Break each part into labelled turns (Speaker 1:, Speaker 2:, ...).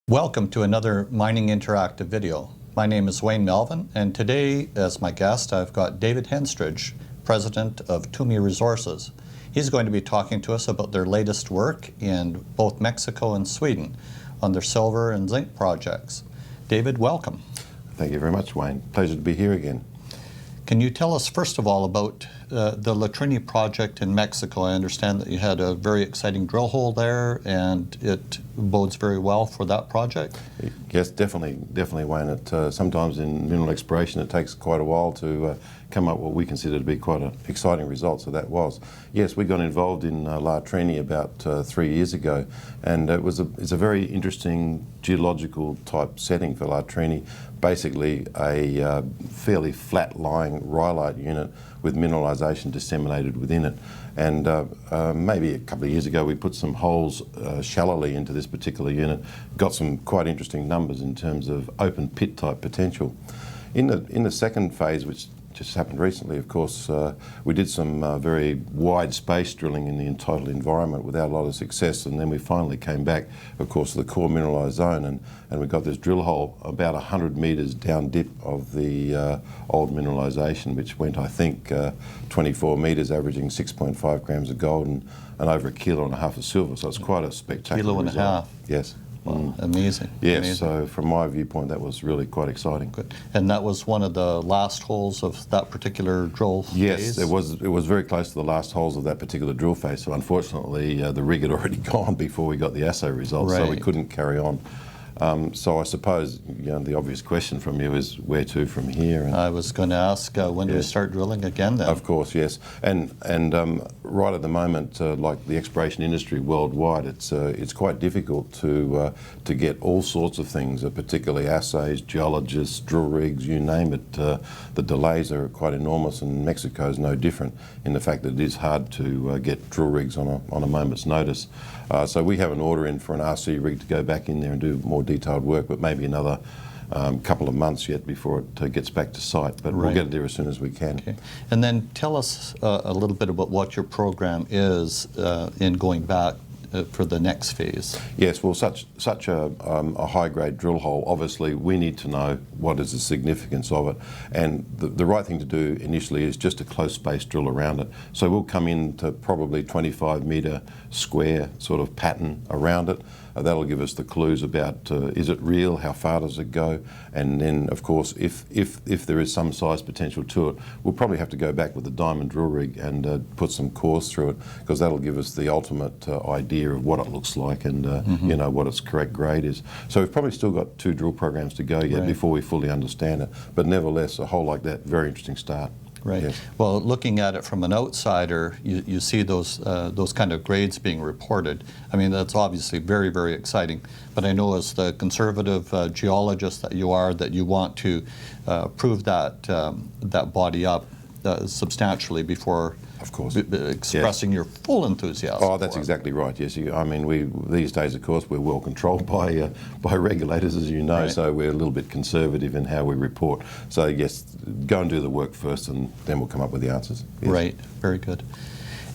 Speaker 1: Welcome to another Mining Interactive video. My name is Melvin, and today as my guest I've got David Henstridge, President of Tumi Resources. He's going to be talking to us about their latest work in both Mexico and Sweden on their silver and zinc projects. David, welcome.
Speaker 2: Thank you very much, Wayne. Pleasure to be here again.
Speaker 1: Can you tell us first of all about the Tumi project in Mexico? I understand that you had a very exciting drill hole there and it bodes very well for that project.
Speaker 2: Yes, definitely, Wayne. Sometimes in mineral exploration it takes quite a while to come up with what we consider to be quite an exciting result, so that was. Yes, we got involved in Tumi about 3 years ago, and it's a very interesting geological type setting for Tumi. Basically a fairly flat-lying rhyolite unit with mineralisation disseminated within it. And maybe a couple of years ago we put some holes shallowly into this particular unit, got some quite interesting numbers in terms of open pit type potential. In the second phase, which just happened recently, of course, we did some very wide space drilling in the total environment without a lot of success, and then we finally came back, of course, to the core mineralised zone, and we got this drill hole about 100 metres down dip of the old mineralisation, which went, I think, 24 metres, averaging 6.5 grams of gold and over 1.5 kilos of silver. So it's quite a spectacular
Speaker 1: Kilo and
Speaker 2: result.
Speaker 1: a half.
Speaker 2: Yes.
Speaker 1: Wow, amazing.
Speaker 2: Yes,
Speaker 1: amazing.
Speaker 2: So from my viewpoint that was really quite exciting.
Speaker 1: Good. And that was one of the last holes of that particular drill phase?
Speaker 2: Yes, it was very close to the last holes of that particular drill phase, so unfortunately the rig had already gone before we got the assay results,
Speaker 1: right.
Speaker 2: So we couldn't carry on. So I suppose the obvious question from you is where to from here? And
Speaker 1: I was going to ask when do we start drilling again then?
Speaker 2: Of course, yes. And right at the moment, like the exploration industry worldwide, it's quite difficult to get all sorts of things, particularly assays, geologists, drill rigs, you name it. The delays are quite enormous, and Mexico is no different in the fact that it is hard to get drill rigs on a moment's notice. So we have an order in for an RC rig to go back in there and do more detailed work, but maybe another couple of months yet before it gets back to site. But
Speaker 1: right.
Speaker 2: We'll get it there as soon as we can.
Speaker 1: Okay. And then tell us a little bit about what your program is in going back for the next phase.
Speaker 2: Yes, well, such a high-grade drill hole, obviously we need to know what is the significance of it, and the right thing to do initially is just a close space drill around it. So we'll come into probably 25-metre square sort of pattern around it. That'll give us the clues about is it real, how far does it go, and then of course if there is some size potential to it, we'll probably have to go back with the diamond drill rig and put some cores through it, because that'll give us the ultimate idea of what it looks like and what its correct grade is. So we've probably still got 2 drill programs to go yet, right, before we fully understand it, but nevertheless a hole like that, very interesting start.
Speaker 1: Right.
Speaker 2: Yes.
Speaker 1: Well, looking at it from an outsider, you see those kind of grades being reported. I mean, that's obviously very, very exciting. But I know as the conservative geologist that you are, that you want to prove that that body up substantially before,
Speaker 2: of course,
Speaker 1: expressing your full enthusiasm.
Speaker 2: Oh, that's exactly right. Yes, I mean, these days, of course, we're well controlled by regulators, as you know. Right. So we're a little bit conservative in how we report. So yes, go and do the work first, and then we'll come up with the answers. Yes.
Speaker 1: Right. Very good.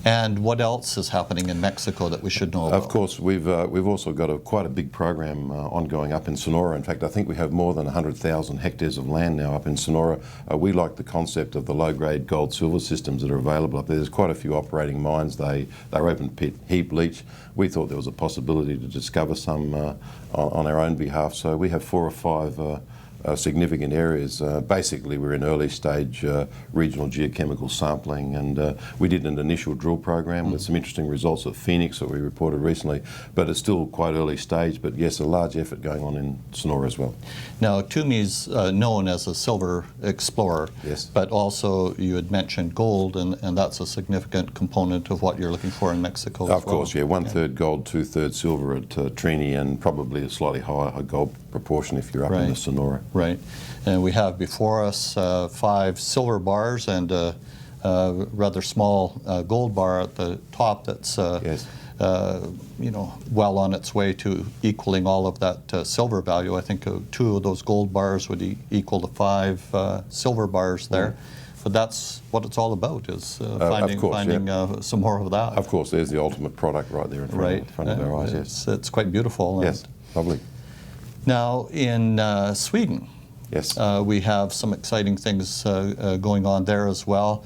Speaker 1: And what else is happening in Mexico that we should know about?
Speaker 2: Of course, we've also got quite a big program ongoing up in Sonora. In fact, I think we have more than 100,000 hectares of land now up in Sonora. We like the concept of the low-grade gold-silver systems that are available up there. There's quite a few operating mines. They're open pit, heap leach. We thought there was a possibility to discover some on our own behalf. So we have 4 or 5 significant areas. Basically, we're in early stage regional geochemical sampling, and we did an initial drill program with some interesting results at Phoenix that we reported recently, but it's still quite early stage. But yes, a large effort going on in Sonora as well.
Speaker 1: Now, Tumi's known as a silver explorer,
Speaker 2: yes,
Speaker 1: but also you had mentioned gold, and that's a significant component of what you're looking for in Mexico.
Speaker 2: Of course, yeah, 1/3 gold, 2/3 silver at Trini, and probably a slightly higher gold proportion if you're up in the Sonora.
Speaker 1: Right, and we have before us 5 silver bars and a rather small gold bar at the top that's
Speaker 2: yes,
Speaker 1: well on its way to equaling all of that silver value. I think 2 of those gold bars would equal the 5 silver bars there. But that's what it's all about, is finding some more of that.
Speaker 2: Of course, there's the ultimate product right there in front of our eyes. Yes.
Speaker 1: It's quite beautiful.
Speaker 2: Yes, lovely.
Speaker 1: Now, in Sweden,
Speaker 2: Yes.
Speaker 1: we have some exciting things going on there as well.